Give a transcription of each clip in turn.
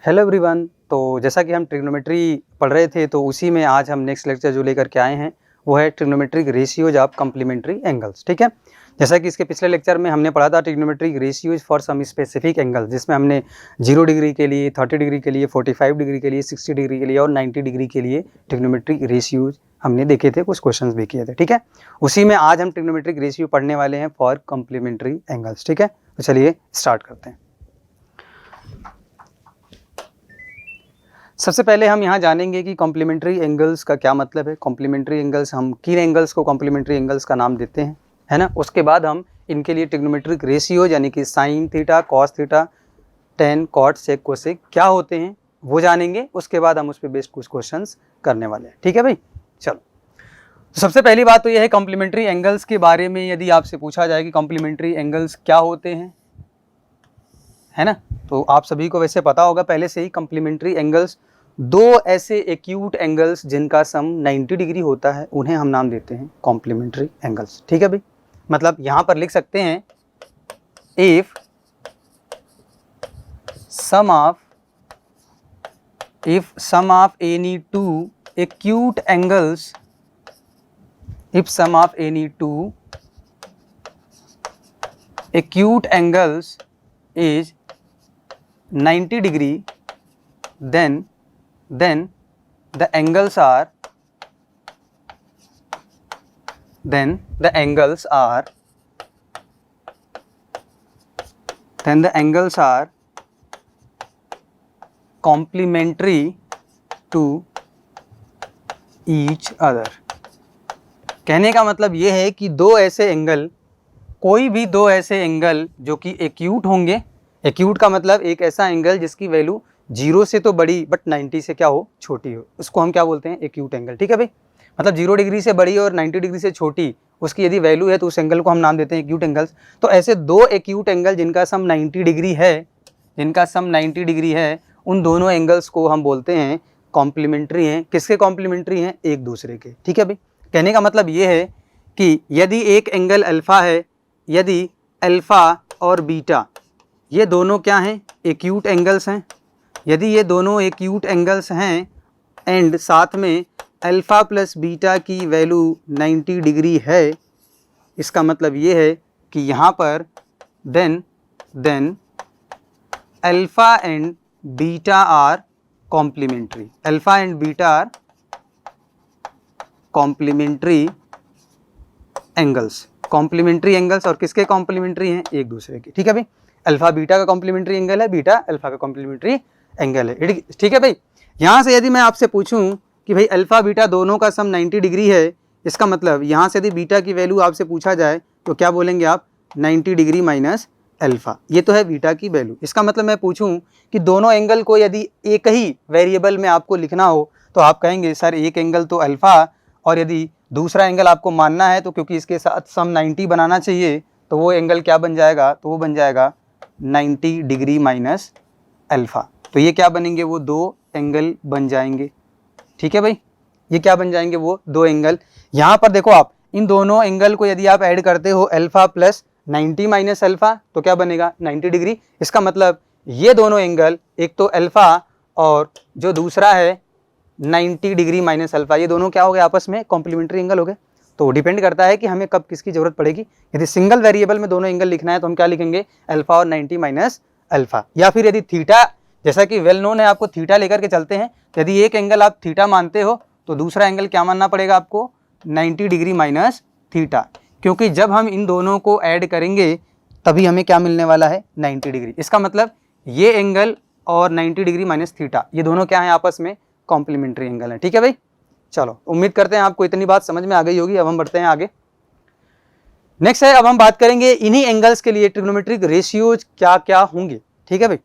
Hello everyone. तो जैसा कि हम ट्रिग्नोमेट्री पढ़ रहे थे तो उसी में आज हम नेक्स्ट लेक्चर जो लेकर के आए हैं वो है trigonometric ratios of complementary angles. ठीक है, जैसा कि इसके पिछले लेक्चर में हमने पढ़ा था trigonometric ratios for some specific angle, जिसमें हमने 0 डिग्री के लिए, 30 डिग्री के लिए, 45 डिग्री के लिए, 60 डिग्री के लिए और 90 डिग्री के लिए ट्रिग्नोमेट्रिक रेशियोज हमने देखे थे, कुछ क्वेश्चंस भी किए थे। ठीक है, उसी में आज हम ट्रिग्नोमेट्रिक रेशियो पढ़ने वाले हैं फॉर कम्प्लीमेंट्री एंगल्स। ठीक है, तो चलिए स्टार्ट करते हैं। सबसे पहले हम यहाँ जानेंगे कि कॉम्प्लीमेंट्री एंगल्स का क्या मतलब है। कॉम्प्लीमेंट्री एंगल्स, हम किन एंगल्स को कॉम्प्लीमेंट्री एंगल्स का नाम देते हैं, है ना। उसके बाद हम इनके लिए ट्रिग्नोमेट्रिक रेशियो यानी कि sine theta, cos theta, tan, cot, sec, cosec क्या होते हैं वो जानेंगे। उसके बाद हम उस पर बेस्ड कुछ क्वेश्चंस करने वाले हैं। ठीक है भाई, चलो। तो सबसे पहली बात तो यह है कॉम्प्लीमेंट्री एंगल्स के बारे में यदि आपसे पूछा जाए कि कॉम्प्लीमेंट्री एंगल्स क्या होते हैं, है ना, तो आप सभी को वैसे पता होगा पहले से ही। कॉम्प्लीमेंट्री एंगल्स दो ऐसे एक्यूट एंगल्स जिनका सम 90 डिग्री होता है, उन्हें हम नाम देते हैं कॉम्प्लीमेंट्री एंगल्स। ठीक है भाई, मतलब यहां पर लिख सकते हैं if sum of any two acute angles, if sum of any two acute angles is 90 degree, then the angles are complementary to each other। कहने का मतलब ये है कि दो ऐसे एंगल, कोई भी दो ऐसे एंगल जो कि एक्यूट होंगे, एक्यूट का मतलब एक ऐसा एंगल जिसकी वैल्यू 0 से तो बड़ी बट 90 से क्या हो, छोटी हो, उसको हम क्या बोलते हैं, एक्यूट एंगल। ठीक है भाई, मतलब 0 डिग्री से बड़ी और 90 डिग्री से छोटी उसकी यदि वैल्यू है तो उस एंगल को हम नाम देते हैं एक्यूट एंगल्स। तो ऐसे दो एक्यूट एंगल जिनका सम 90 डिग्री है, उन दोनों एंगल्स को हम बोलते हैं कॉम्प्लीमेंट्री हैं। किसके कॉम्प्लीमेंट्री हैं, एक दूसरे के। ठीक है भाई, कहने का मतलब ये है कि यदि एक एंगल अल्फ़ा है, यदि अल्फ़ा और बीटा ये दोनों क्या हैं, एक्यूट एंगल्स हैं, यदि ये दोनों एक्यूट एंगल्स हैं एंड साथ में अल्फ़ा प्लस बीटा की वैल्यू 90 डिग्री है, इसका मतलब ये है कि यहाँ पर then alpha and beta are complementary. Alpha and beta are complementary angles. Complementary angles और किसके कॉम्प्लीमेंट्री हैं, एक दूसरे के। ठीक है भाई, अल्फा बीटा का कॉम्प्लीमेंट्री एंगल है, बीटा अल्फा का कॉम्प्लीमेंट्री एंगल है। ठीक है भाई, यहाँ से यदि मैं आपसे पूछूं कि भाई अल्फा बीटा दोनों का सम 90 डिग्री है, इसका मतलब यहाँ से यदि बीटा की वैल्यू आपसे पूछा जाए तो क्या बोलेंगे आप, 90 डिग्री माइनस अल्फा। ये तो है बीटा की वैल्यू। इसका मतलब मैं पूछूं कि दोनों एंगल को यदि एक ही वेरिएबल में आपको लिखना हो तो आप कहेंगे सर एक एंगल तो अल्फा, और यदि दूसरा एंगल आपको मानना है तो क्योंकि इसके साथ सम 90 बनाना चाहिए तो वो एंगल क्या बन जाएगा, तो वो बन जाएगा 90 डिग्री माइनस अल्फ़ा। तो ये क्या बनेंगे, वो दो एंगल बन जाएंगे। ठीक है भाई, ये क्या बन जाएंगे, वो दो एंगल। यहाँ पर देखो आप, इन दोनों एंगल को यदि आप ऐड करते हो अल्फ़ा प्लस 90 माइनस अल्फ़ा तो क्या बनेगा, 90 डिग्री। इसका मतलब ये दोनों एंगल, एक तो अल्फ़ा और जो दूसरा है 90 डिग्री माइनस अल्फा, ये दोनों क्या हो गए, आपस में कॉम्प्लीमेंट्री एंगल हो गए। तो डिपेंड करता है कि हमें कब किसकी जरूरत पड़ेगी। यदि सिंगल वेरिएबल में दोनों एंगल लिखना है तो हम क्या लिखेंगे, अल्फा और 90 माइनस अल्फा। या फिर यदि थीटा, जैसा कि वेल नोन है, आपको थीटा लेकर के चलते हैं, यदि एक एंगल आप थीटा मानते हो तो दूसरा एंगल क्या मानना पड़ेगा आपको, 90 डिग्री माइनस थीटा, क्योंकि जब हम इन दोनों को ऐड करेंगे तभी हमें क्या मिलने वाला है, 90 डिग्री। इसका मतलब ये एंगल और 90 डिग्री माइनस थीटा ये दोनों क्या है, आपस में कॉम्प्लीमेंट्री एंगल है। ठीक है भाई, चलो उम्मीद करते हैं आपको इतनी बात समझ में आ गई होगी। अब हम बढ़ते हैं आगे। नेक्स्ट है, अब हम बात करेंगे इन्हीं एंगल्स के लिए ट्रिग्नोमेट्रिक रेशियोज क्या क्या होंगे। ठीक है भाई,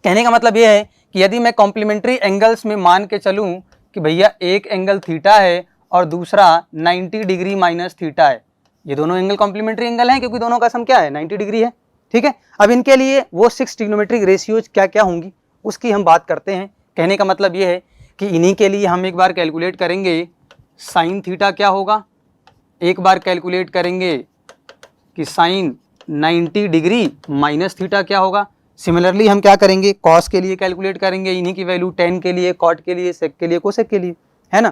कहने का मतलब यह है कि यदि मैं कॉम्प्लीमेंट्री एंगल्स में मान के चलूं कि भैया एक एंगल थीटा है और दूसरा 90 डिग्री माइनस थीटा है, ये दोनों एंगल कॉम्प्लीमेंट्री एंगल हैं क्योंकि दोनों का सम क्या है, 90 डिग्री है। ठीक है, अब इनके लिए वो 6 ट्रिग्नोमेट्रिक रेशियोज क्या क्या होंगी उसकी हम बात करते हैं। कहने का मतलब ये है कि इन्हीं के लिए हम एक बार कैलकुलेट करेंगे साइन थीटा क्या होगा, एक बार कैलकुलेट करेंगे कि साइन 90 डिग्री माइनस थीटा क्या होगा। सिमिलरली हम क्या करेंगे, कॉस के लिए कैलकुलेट करेंगे इन्हीं की वैल्यू, टेन के लिए, कॉट के लिए, सेक के लिए, कोसेक के लिए, है ना।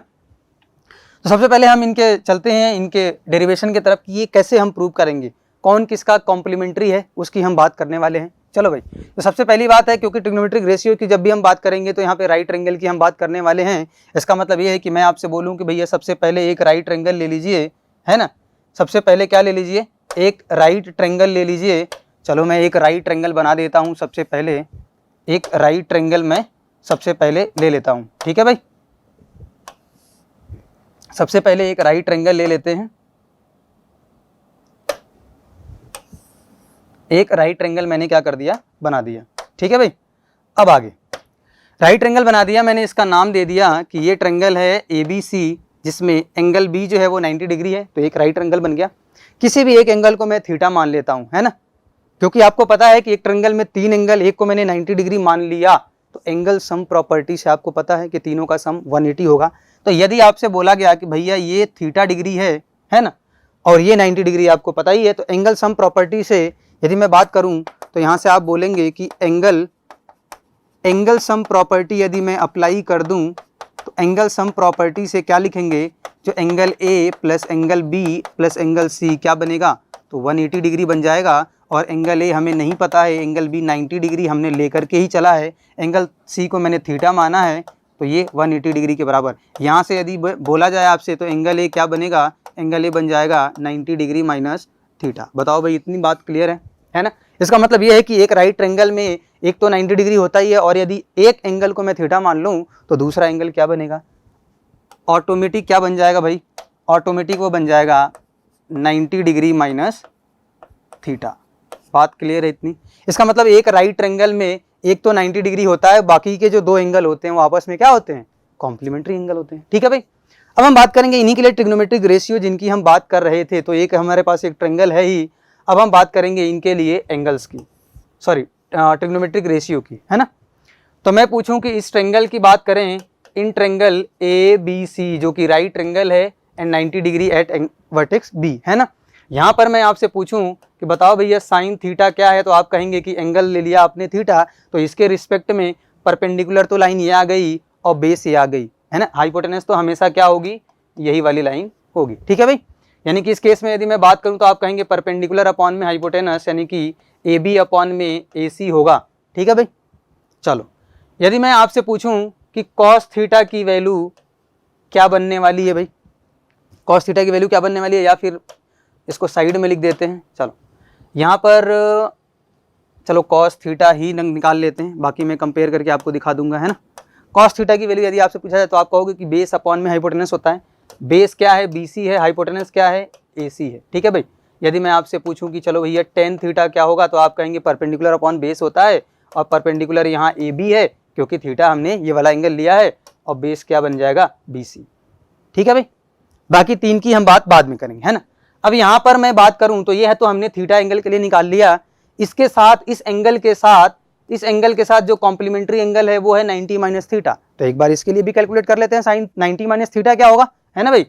तो सबसे पहले हम इनके चलते हैं इनके डेरिवेशन की तरफ कि ये कैसे हम प्रूव करेंगे, कौन किसका कॉम्प्लीमेंट्री है उसकी हम बात करने वाले हैं। चलो भाई, तो सबसे पहली बात है, क्योंकि ट्रिग्नोमेट्रिक रेशियो की जब भी हम बात करेंगे तो यहाँ पे राइट ट्रायंगल की हम बात करने वाले हैं। इसका मतलब ये है कि मैं आपसे बोलूँ कि भैया सबसे पहले एक राइट ट्रायंगल ले लीजिए, है ना। सबसे पहले क्या ले लीजिए, एक राइट ट्रायंगल ले लीजिए। चलो मैं एक राइट ट्रायंगल बना देता हूँ, सबसे पहले एक राइट ट्रायंगल मैं सबसे पहले ले लेता हूँ, ठीक है भाई। सबसे पहले एक राइट ट्रायंगल ले लेते हैं, एक राइट ट्रायंगल मैंने क्या कर दिया, बना दिया, ठीक है भाई। अब आगे राइट ट्रायंगल बना दिया मैंने, इसका नाम दे दिया कि ये ट्रायंगल है ABC, जिसमें एंगल B जो है वो 90 डिग्री है, तो एक राइट ट्रायंगल बन गया। किसी भी एक एंगल को मैं थीटा मान लेता हूँ, है ना, क्योंकि आपको पता है कि एक ट्रायंगल में 3 एंगल, एक को मैंने 90 डिग्री मान लिया, तो एंगल सम प्रॉपर्टी से आपको पता है कि तीनों का सम 180 होगा। तो यदि आपसे बोला गया कि भैया ये थीटा डिग्री है ना, और ये 90 डिग्री आपको पता ही है, तो एंगल सम प्रॉपर्टी से यदि मैं बात करूं तो यहाँ से आप बोलेंगे कि एंगल सम प्रॉपर्टी यदि मैं अप्लाई कर दूं तो एंगल सम प्रॉपर्टी से क्या लिखेंगे, जो angle A plus angle B plus angle C क्या बनेगा, तो 180 डिग्री बन जाएगा। और एंगल A हमें नहीं पता है, एंगल B 90 डिग्री हमने लेकर के ही चला है, एंगल C को मैंने थीटा माना है, तो ये 180 डिग्री के बराबर। यहाँ से यदि बोला जाए आपसे तो एंगल A क्या बनेगा, एंगल A बन जाएगा 90 डिग्री माइनस थीटा। बताओ भाई, इतनी बात क्लियर है ना। इसका मतलब ये है कि एक राइट ट्रायंगल में एक तो 90 डिग्री होता ही है, और यदि एक एंगल को मैं थीटा मान लूँ तो दूसरा एंगल क्या बनेगा, ऑटोमेटिक क्या बन जाएगा भाई, ऑटोमेटिक वो बन जाएगा 90 डिग्री माइनस थीटा। बात क्लियर है इतनी। इसका मतलब एक राइट ट्रायंगल में एक तो 90 डिग्री होता है, बाकी के जो दो एंगल होते हैं वो आपस में क्या होते हैं, कॉम्प्लीमेंट्री एंगल होते हैं, ठीक है भाई। अब हम बात करेंगे इन्हीं के लिए ट्रिग्नोमेट्रिक रेशियो जिनकी हम बात कर रहे थे, तो एक हमारे पास एक ट्रायंगल है ही, अब हम बात करेंगे इनके लिए एंगल्स की, सॉरी ट्रिग्नोमेट्रिक रेशियो की, है ना। तो मैं पूछूं कि इस ट्रायंगल की बात करें, इन ट्रायंगल ABC जो कि राइट ट्रायंगल है and 90 degree at vertex B, है ना। यहाँ पर मैं आपसे पूछूं कि बताओ भैया साइन थीटा क्या है, तो आप कहेंगे कि एंगल ले लिया आपने थीटा, तो इसके रिस्पेक्ट में परपेंडिकुलर तो लाइन ये आ गई और बेस ये आ गई, है ना। हाइपोटेनस तो हमेशा क्या होगी, यही वाली लाइन होगी, ठीक है भाई। यानी कि इस केस में यदि मैं बात करूं तो आप कहेंगे परपेंडिकुलर अपॉन में हाइपोटेनस, यानी कि AB अपॉन में AC होगा, ठीक है भाई। चलो यदि मैं आपसे पूछूं कि कॉस थीटा की वैल्यू क्या बनने वाली है भाई, कॉस थीटा की वैल्यू क्या बनने वाली है, या फिर इसको साइड में लिख देते हैं। चलो यहाँ पर चलो कॉस थीटा ही निकाल लेते हैं, बाकी मैं कंपेयर करके आपको दिखा दूंगा, है ना। कॉस थीटा की वैल्यू यदि आपसे पूछा जाए तो आप कहोगे कि बेस अपॉन में हाइपोटेनस होता है, बेस क्या है, BC है, हाइपोटेनस क्या है, AC है, ठीक है भाई। यदि मैं आपसे पूछूं कि चलो भैया टेन थीटा क्या होगा, तो आप कहेंगे परपेंडिकुलर अपॉन बेस होता है, और परपेंडिकुलर यहाँ AB है क्योंकि थीटा हमने ये वाला एंगल लिया है, और बेस क्या बन जाएगा, BC, ठीक है भाई। बाकी तीन की हम बात बाद में करेंगे, है ना। अब यहाँ पर मैं बात करूं तो ये है तो हमने थीटा एंगल के लिए निकाल लिया, इसके साथ इस एंगल के साथ जो कॉम्प्लीमेंट्री एंगल है वो है 90 माइनस थीटा, तो एक बार इसके लिए भी कैलकुलेट कर लेते हैं, साइन 90 माइनस थीटा क्या होगा, है ना भाई।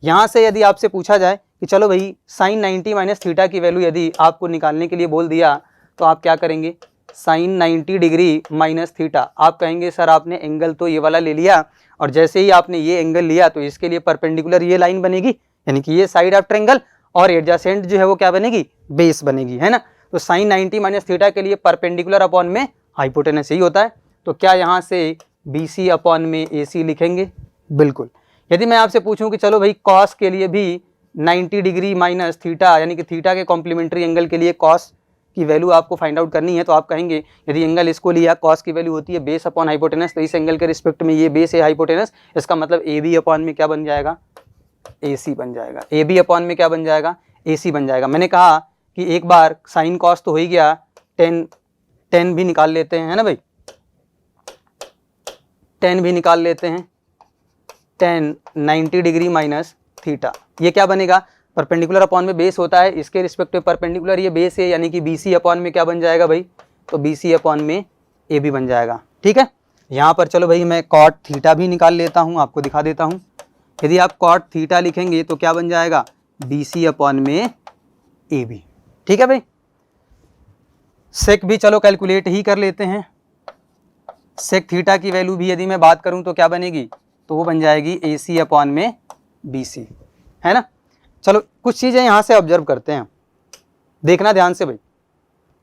यहाँ से यदि आपसे पूछा जाए कि चलो भाई साइन 90 माइनस थीटा की वैल्यू यदि आपको निकालने के लिए बोल दिया, तो आप क्या करेंगे, साइन 90 डिग्री माइनस थीटा, आप कहेंगे सर आपने एंगल तो ये वाला ले लिया, और जैसे ही आपने ये एंगल लिया तो इसके लिए परपेंडिकुलर ये लाइन बनेगी, यानी कि ये साइड ऑफ ट्रायंगल, और एडजेसेंट जो है वो क्या बनेगी, बेस बनेगी, है ना। तो साइन 90 माइनस थीटा के लिए परपेंडिकुलर अपॉन में हाइपोटेनस यही होता है, तो क्या यहाँ से BC अपॉन में AC लिखेंगे, बिल्कुल। यदि मैं आपसे पूछूं कि चलो भाई कॉस के लिए भी 90 डिग्री माइनस थीटा, यानी कि थीटा के कॉम्प्लीमेंट्री एंगल के लिए कॉस की वैल्यू आपको फाइंड आउट करनी है, तो आप कहेंगे यदि एंगल इसको लिया, कॉस की वैल्यू होती है बेस अपॉन हाइपोटेनस, तो इस एंगल के रिस्पेक्ट में ये बेस है हाइपोटेनस, इसका मतलब AB अपॉन में क्या बन जाएगा, AC बन जाएगा। AB अपॉन में क्या बन जाएगा, AC बन जाएगा। मैंने कहा कि एक बार साइन कॉस तो हो ही गया, टेन भी निकाल लेते हैं, है ना भाई, 10 भी निकाल लेते हैं, 10 90 डिग्री माइनस थीटा, ये क्या बनेगा, परपेंडिकुलर अपॉन में बेस होता है, इसके रिस्पेक्ट में परपेंडिकुलर ये बेस है, यानी कि BC अपॉन में क्या बन जाएगा भाई, तो BC अपॉन में AB बन जाएगा, ठीक है। यहाँ पर चलो भाई मैं कॉट थीटा भी निकाल लेता हूँ, आपको दिखा देता हूँ। यदि आप कॉट थीटा लिखेंगे तो क्या बन जाएगा, BC अपॉन में AB, ठीक है भाई। सेक भी चलो कैलकुलेट ही कर लेते हैं। सेक थीटा की वैल्यू भी यदि मैं बात करूं तो क्या बनेगी, तो वो बन जाएगी AC अपॉन में BC, है ना। चलो कुछ चीज़ें यहाँ से ऑब्जर्व करते हैं, देखना ध्यान से भाई।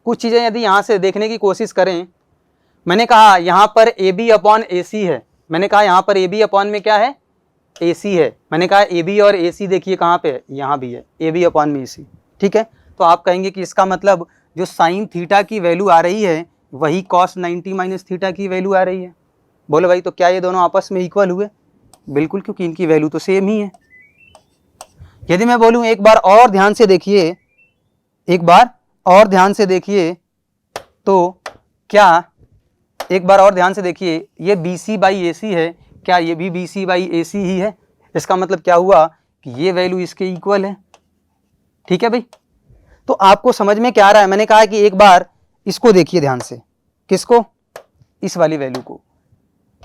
कुछ चीज़ें यदि यहाँ से देखने की कोशिश करें, मैंने कहा यहाँ पर AB अपॉन AC है, मैंने कहा यहाँ पर AB अपॉन में क्या है, AC है। मैंने कहा AB और AC देखिए कहाँ पे है, यहाँ भी है, AB अपॉन में AC, ठीक है। तो आप कहेंगे कि इसका मतलब जो साइन थीटा की वैल्यू आ रही है वही कॉस 90 माइनस थीटा की वैल्यू आ रही है। बोलो भाई, तो क्या ये दोनों आपस में इक्वल हुए? बिल्कुल, क्योंकि इनकी वैल्यू तो सेम ही है। यदि मैं बोलूं एक बार और ध्यान से देखिए, एक बार और ध्यान से देखिए, तो क्या एक बार और ध्यान से देखिए, ये BC बाई AC है, क्या ये भी BC बाई AC ही है? इसका मतलब क्या हुआ कि ये वैल्यू इसके इक्वल है, ठीक है भाई। तो आपको समझ में क्या आ रहा है? मैंने कहा कि एक बार इसको देखिए ध्यान से, किसको, इस वाली वैल्यू को,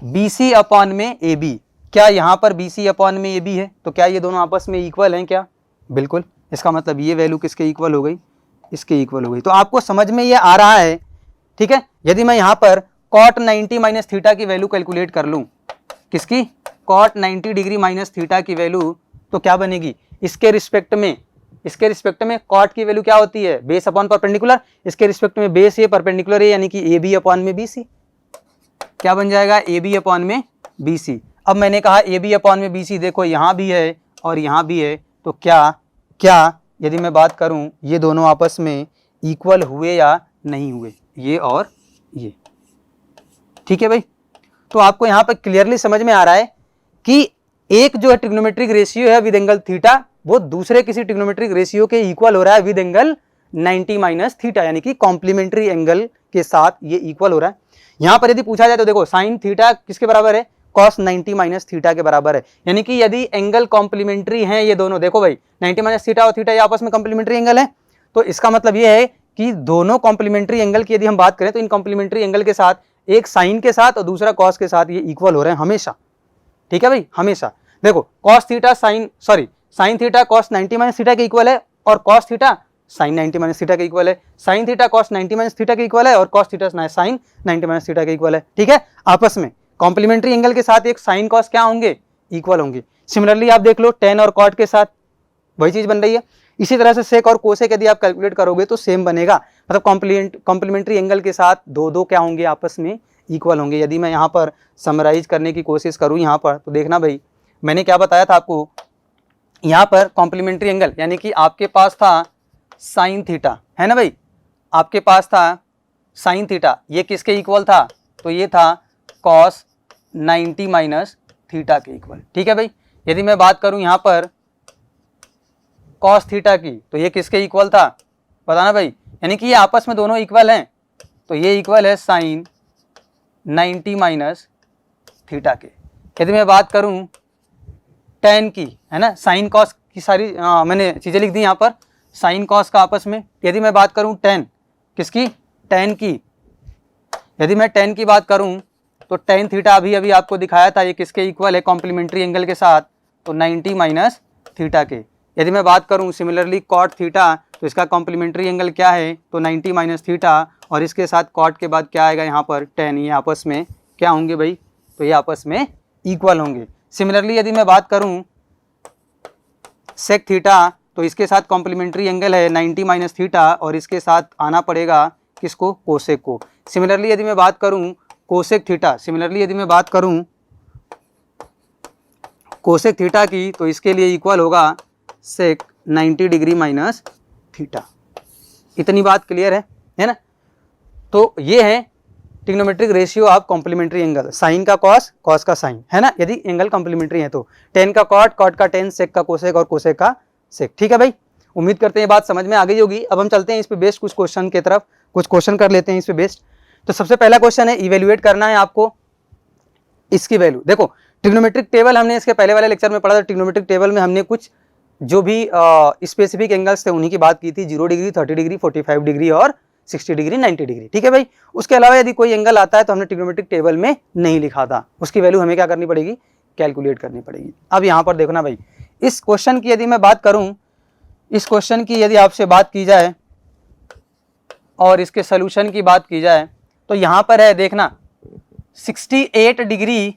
BC अपॉन में AB, क्या यहाँ पर BC अपॉन में AB है? तो क्या ये दोनों आपस में इक्वल हैं क्या? बिल्कुल, इसका मतलब ये वैल्यू किसके इक्वल हो गई, इसके इक्वल हो गई। तो आपको समझ में ये आ रहा है, ठीक है। यदि मैं यहाँ पर cot 90 माइनस थीटा की वैल्यू कैलकुलेट कर लूँ, किसकी, cot 90 डिग्री माइनस थीटा की वैल्यू, तो क्या बनेगी, इसके रिस्पेक्ट में, इसके रिस्पेक्ट में कॉट की वैल्यू क्या होती है, बेस अपॉन परपेंडिकुलर, इसके रिस्पेक्ट में बेस ये परपेंडिकुलर है, यानी कि AB अपॉन में BC, क्या बन जाएगा, AB अपॉन में BC। अब मैंने कहा AB अपॉन में BC, देखो यहाँ भी है और यहाँ भी है, तो क्या यदि मैं बात करूँ ये दोनों आपस में इक्वल हुए या नहीं हुए, ये और ये, ठीक है भाई। तो आपको यहाँ पर क्लियरली समझ में आ रहा है कि एक जो है ट्रिग्नोमेट्रिक रेशियो है विद एंगल थीटा, वो दूसरे किसी ट्रिग्नोमेट्रिक रेशियो के इक्वल हो रहा है विद एंगल 90 माइनस थीटा, यानी कि कॉम्प्लीमेंट्री एंगल के साथ ये इक्वल हो रहा है। यहाँ पर यदि पूछा जाए तो देखो साइन थीटा किसके बराबर है, कॉस 90 माइनस थीटा के बराबर है, यानी कि यदि एंगल कॉम्प्लीमेंट्री हैं ये दोनों, देखो भाई 90 माइनस थीटा और थीटा ये आपस में कॉम्प्लीमेंट्री एंगल है, तो इसका मतलब ये है कि दोनों कॉम्प्लीमेंट्री एंगल की यदि हम बात करें तो इन कॉम्प्लीमेंट्री एंगल के साथ एक साइन के साथ और दूसरा कॉस के साथ ये इक्वल हो रहे हैं हमेशा, ठीक है भाई, हमेशा। देखो cos theta sine theta cos 90 minus theta के इक्वल है और cos theta sine 90 minus theta के इक्वल है, sign theta cos 90 minus theta के इक्वल है और cos theta sine 90 minus theta के इक्वल है, ठीक है। आपस में कॉम्प्लीमेंट्री एंगल के साथ एक साइन कॉस क्या होंगे, इक्वल होंगे। सिमिलरली आप देख लो टेन और कॉट के साथ वही चीज बन रही है। इसी तरह से सेक और कोसेक यदि आप कैलकुलेट करोगे तो सेम बनेगा, मतलब कॉम्प्लीमेंट्री एंगल के साथ दो क्या होंगे, आपस में इक्वल होंगे। यदि मैं यहाँ पर समराइज करने की कोशिश करूँ यहाँ पर, तो देखना भाई मैंने क्या बताया था आपको, यहाँ पर कॉम्प्लीमेंट्री एंगल यानी कि आपके पास था साइन थीटा, है ना भाई, आपके पास था साइन थीटा, ये किसके इक्वल था, तो ये था कॉस 90 माइनस थीटा के इक्वल, ठीक है भाई। यदि मैं बात करूं यहाँ पर कॉस थीटा की, तो ये किसके इक्वल था, बताना भाई, यानी कि ये आपस में दोनों इक्वल हैं, तो ये इक्वल है साइन 90 माइनस थीटा के। यदि मैं बात करूं टेन की, है ना, साइन कॉस की सारी मैंने चीज़ें लिख दी यहाँ पर, साइन कॉस का आपस में। यदि मैं बात करूं टेन किसकी, टेन की, यदि मैं टेन की बात करूं तो टेन थीटा अभी आपको दिखाया था ये किसके इक्वल है, कॉम्प्लीमेंट्री एंगल के साथ, तो 90 माइनस थीटा के। यदि मैं बात करूं सिमिलरली कॉट थीटा, तो इसका कॉम्प्लीमेंट्री एंगल क्या है, तो 90 माइनस थीटा, और इसके साथ कॉट के बाद क्या आएगा यहाँ पर टेन, ये आपस में क्या होंगे भाई, तो ये आपस में इक्वल होंगे। सिमिलरली यदि मैं बात करूं सेक थीटा, तो इसके साथ कॉम्प्लीमेंट्री एंगल है 90 माइनस थीटा, और इसके साथ आना पड़ेगा किसको, कोसेक को। सिमिलरली यदि मैं बात करूं कोसेक थीटा, सिमिलरली यदि मैं बात करूं कोसेक थीटा की, तो इसके लिए इक्वल होगा सेक 90 डिग्री माइनस थीटा। इतनी बात क्लियर है ना। तो ये है trigonometric ratio of complementary angle, sine का कॉस, कॉस का साइन, है ना, यदि एंगल कॉम्प्लीमेंट्री है तो टेन का कॉट, कॉट का टेन, सेक का कोसेक और कोसेक का सेक, ठीक है भाई। उम्मीद करते हैं बात समझ में आ गई होगी। अब हम चलते हैं इस पे बेस्ड कुछ क्वेश्चन की तरफ, कुछ क्वेश्चन कर लेते हैं इस पे बेस्ड। तो सबसे पहला क्वेश्चन है, इवेल्युएट करना है आपको इसकी वैल्यू। देखो ट्रिग्नोमेट्रिक टेबल हमने इसके पहले वाले लेक्चर में पढ़ा था, ट्रिग्नोमेट्रिक टेबल में हमने कुछ जो भी स्पेसिफिक एंगल्स थे उन्हीं की बात की थी, 0 डिग्री, 30 डिग्री, 45 डिग्री और 60 डिग्री, 90 डिग्री, ठीक है भाई। उसके अलावा यदि कोई एंगल आता है तो हमने ट्रिग्नोमेट्रिक टेबल में नहीं लिखा था, उसकी वैल्यू हमें क्या करनी पड़ेगी, कैलकुलेट करनी पड़ेगी। अब यहाँ पर देखना भाई, इस क्वेश्चन की यदि मैं बात करूँ, इस क्वेश्चन की यदि आपसे बात की जाए और इसके सोल्यूशन की बात की जाए तो यहाँ पर है देखना 68 डिग्री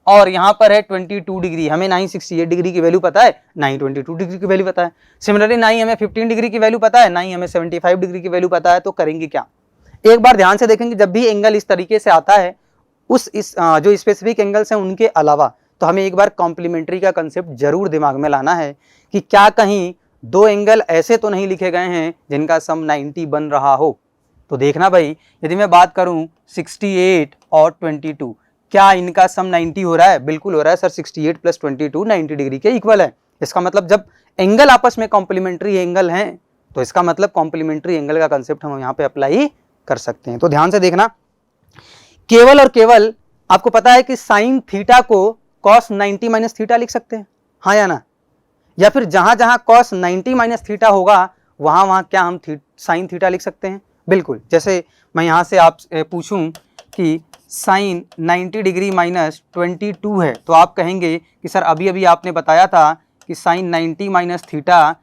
और यहाँ पर है 22 डिग्री। हमें ना ही 68 डिग्री की वैल्यू पता है, ना ही 22 डिग्री की वैल्यू पता है। सिमिलरली ना ही हमें 15 डिग्री की वैल्यू पता है, ना ही हमें 75 डिग्री की वैल्यू पता है। तो करेंगे क्या, एक बार ध्यान से देखेंगे, जब भी एंगल इस तरीके से आता है जो स्पेसिफिक एंगल्स हैं उनके अलावा, तो हमें एक बार कॉम्प्लीमेंट्री का कंसेप्ट जरूर दिमाग में लाना है कि क्या कहीं दो एंगल ऐसे तो नहीं लिखे गए हैं जिनका सम 90 बन रहा हो। तो देखना भाई, यदि मैं बात करूं 68 और 22, क्या इनका सम 90 हो रहा है? बिल्कुल हो रहा है सर, 68 प्लस 22 90 डिग्री के इक्वल है। इसका मतलब जब एंगल आपस में कॉम्प्लीमेंट्री एंगल हैं तो इसका मतलब कॉम्प्लीमेंट्री एंगल का कंसेप्ट हम यहाँ पे अप्लाई कर सकते हैं। तो ध्यान से देखना, केवल और केवल आपको पता है कि साइन थीटा को कॉस 90 माइनस थीटा लिख सकते हैं, हाँ या ना? या फिर जहां जहां कॉस 90 माइनस थीटा होगा वहां वहां क्या हम साइन थीटा लिख सकते हैं? बिल्कुल। जैसे मैं यहां से आप पूछूं कि साइन 90 डिग्री माइनस 22 है, तो आप कहेंगे कि सर अभी अभी आपने बताया था कि साइन 90 माइनस थीटा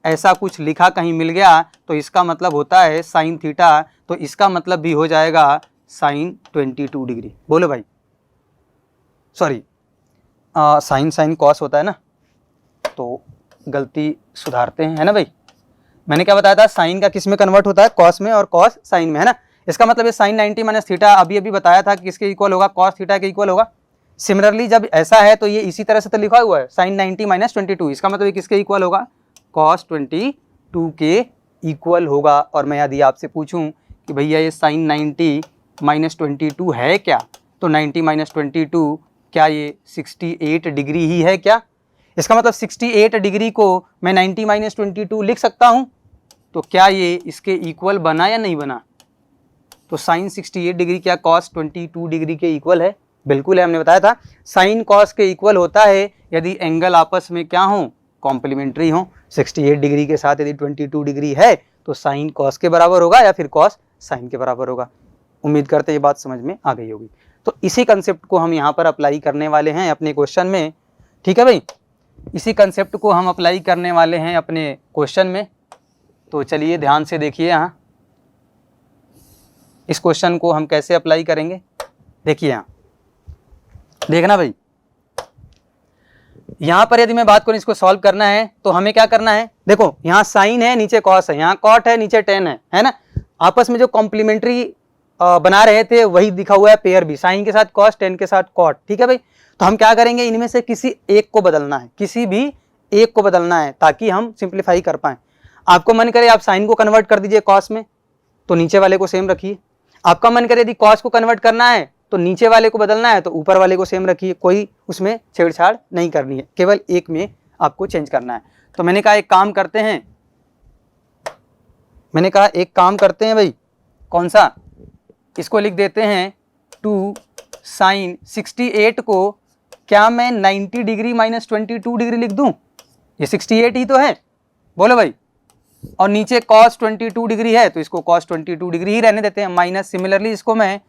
ऐसा कुछ लिखा कहीं मिल गया, तो इसका मतलब होता है साइन थीटा, तो इसका मतलब भी हो जाएगा साइन 22 डिग्री। बोलो भाई, सॉरी साइन साइन कॉस होता है ना, तो गलती सुधारते हैं, है ना भाई। मैंने क्या बताया था, साइन का किस में कन्वर्ट होता है? कॉस में, और कॉस साइन में, है ना। इसका मतलब ये साइन 90 माइनस थीटा अभी अभी बताया था कि किसके इक्वल होगा? कॉस थीटा के इक्वल होगा। सिमिलरली जब ऐसा है तो ये इसी तरह से तो लिखा हुआ है साइन 90 माइनस 22, इसका मतलब ये किसके इक्वल होगा? कॉस 22 के इक्वल होगा। और मैं यदि आपसे पूछूं कि भैया ये साइन 90 माइनस 22 है क्या, तो 90 माइनस 22 क्या ये 68 डिग्री ही है क्या? इसका मतलब 68 डिग्री को मैं 90 माइनस 22 लिख सकता हूं, तो क्या ये इसके इक्वल बना या नहीं बना? तो साइन 68 डिग्री क्या कॉस 22 डिग्री के इक्वल है? बिल्कुल है। हमने बताया था साइन कॉस के इक्वल होता है यदि एंगल आपस में क्या हो? कॉम्प्लीमेंट्री हो। 68 डिग्री के साथ यदि 22 डिग्री है तो साइन कॉस के बराबर होगा या फिर कॉस साइन के बराबर होगा। उम्मीद करते ये बात समझ में आ गई होगी। तो इसी कंसेप्ट को हम यहाँ पर अप्लाई करने वाले हैं अपने क्वेश्चन में, ठीक है भाई। इसी कंसेप्ट को हम अप्लाई करने वाले हैं अपने क्वेश्चन में। तो चलिए ध्यान से देखिए, यहाँ इस क्वेश्चन को हम कैसे अप्लाई करेंगे, देखिए यहाँ देखना भाई। यहाँ पर यदि मैं बात करूँ इसको सॉल्व करना है तो हमें क्या करना है? देखो यहाँ साइन है, नीचे कॉस है, यहाँ कॉट है, नीचे टेन है ना। आपस में जो कॉम्प्लीमेंट्री बना रहे थे वही दिखा हुआ है पेयर भी, साइन के साथ कॉस, टेन के साथ कॉट, ठीक है भाई। तो हम क्या करेंगे, इनमें से किसी एक को बदलना है, किसी भी एक को बदलना है ताकि हम सिंप्लीफाई कर पाए। आपको मन करे आप साइन को कन्वर्ट कर दीजिए कॉस में, तो नीचे वाले को सेम रखिए। आपका मन करे यदि कॉस को कन्वर्ट करना है तो नीचे वाले को बदलना है तो ऊपर वाले को सेम रखिए, कोई उसमें छेड़छाड़ नहीं करनी है, केवल एक में आपको चेंज करना है। तो मैंने कहा एक काम करते हैं, भाई, कौन सा? इसको लिख देते हैं 2 साइन 68 को क्या मैं 90 डिग्री माइनस 22 डिग्री लिख दूं? ये 68 ही तो है, बोलो भाई। और नीचे cos 22 डिग्री है तो इसको cos 22 डिग्री ही रहने देते हैं, माइनस सिमिलरली इसको मैं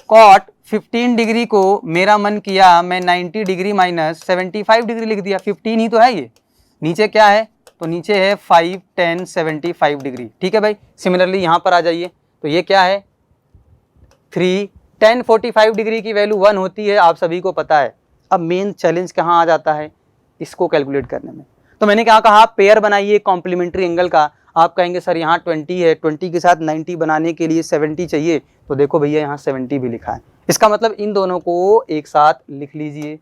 cot 15 डिग्री को मेरा मन किया मैं 90 डिग्री माइनस 75 डिग्री लिख दिया, 15 ही तो है ये। नीचे क्या है? तो नीचे है 5 10 75 डिग्री, ठीक है भाई। सिमिलरली यहाँ पर आ जाइए, तो ये क्या है? 3 10 45 डिग्री की वैल्यू 1 होती है, आप सभी को पता है। अब मेन चैलेंज कहाँ आ जाता है इसको कैलकुलेट करने में। तो मैंने क्या कहा, पेयर बनाइए कॉम्प्लीमेंट्री एंगल का। आप कहेंगे सर यहाँ 20 है, 20 के साथ 90 बनाने के लिए 70 चाहिए, तो देखो भैया यहाँ 70 भी लिखा है। इसका मतलब इन दोनों को एक साथ लिख लीजिए।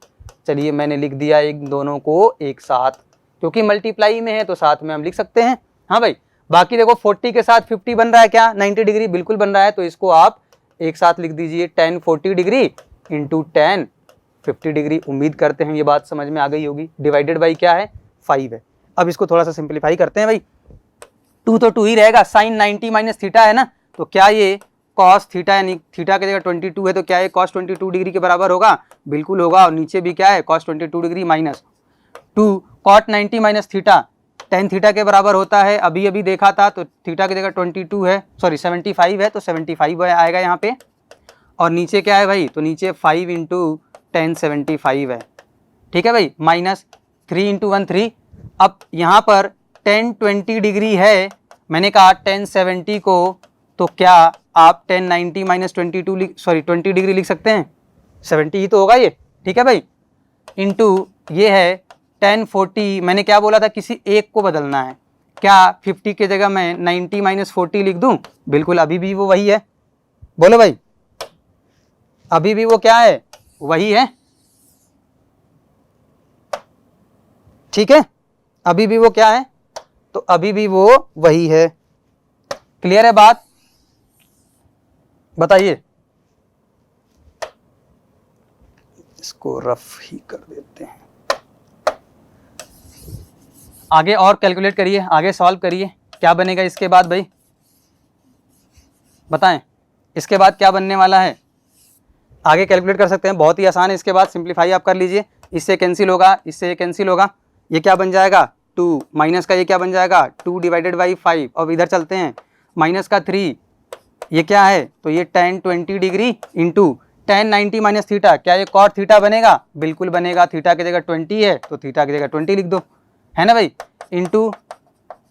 चलिए मैंने लिख दिया इन दोनों को एक साथ, क्योंकि मल्टीप्लाई में है तो साथ में हम लिख सकते हैं। हाँ भाई, बाकी देखो 40 के साथ 50 बन रहा है क्या? 90 डिग्री बिल्कुल बन रहा है, तो इसको आप एक साथ लिख दीजिए 10 40 डिग्री इंटू 10 50 डिग्री। उम्मीद करते हैं ये बात समझ में आ गई होगी। डिवाइडेड बाई क्या है? 5 है। अब इसको थोड़ा सा सिंप्लीफाई करते हैं भाई। 2 तो 2 ही रहेगा, साइन 90 माइनस थीटा है ना, तो क्या ये कॉस थीटा यानी थीटा की जगह 22 है तो क्या ये कॉस 22 डिग्री के बराबर होगा? बिल्कुल होगा। और नीचे भी क्या है? Cos 22 degree minus 2 cot 90 minus theta tan theta के बराबर होता है। अभी अभी देखा था तो थीटा की जगह 22 है, सॉरी 75 है, तो 75 आएगा यहाँ पे। और नीचे क्या है भाई? तो नीचे 5 इंटू 10 75 है, ठीक है भाई, माइनस 3 इंटू 1 3। अब यहाँ पर 10 20 डिग्री है मैंने कहा tan 70 को, तो क्या आप tan 90 माइनस 20 डिग्री लिख सकते हैं, 70 ही तो होगा ये, ठीक है भाई, इंटू ये है tan 40, मैंने क्या बोला था किसी एक को बदलना है, क्या 50 की जगह मैं 90 माइनस 40 लिख दूं, बिल्कुल अभी भी वो वही है, बोलो भाई, अभी भी वो क्या है, वही है, ठीक है, अभी भी वो क्या है, तो अभी भी वो वही है। क्लियर है बात, बताइए, इसको रफ ही कर देते हैं, आगे और कैलकुलेट करिए, आगे सॉल्व करिए, क्या बनेगा इसके बाद भाई, बताएं इसके बाद क्या बनने वाला है, आगे कैलकुलेट कर सकते हैं, बहुत ही आसान है, इसके बाद सिंप्लीफाई आप कर लीजिए, इससे कैंसिल होगा, इससे ये कैंसिल होगा, ये क्या बन जाएगा 2 माइनस का ये क्या बन जाएगा 2 डिवाइडेड बाई 5, और इधर चलते हैं माइनस का 3, ये क्या है, तो ये tan 20 degree into tan 90 minus theta, क्या ये cot थीटा बनेगा, बिल्कुल बनेगा, थीटा की जगह 20 है तो थीटा की जगह 20 लिख दो, है ना भाई, इंटू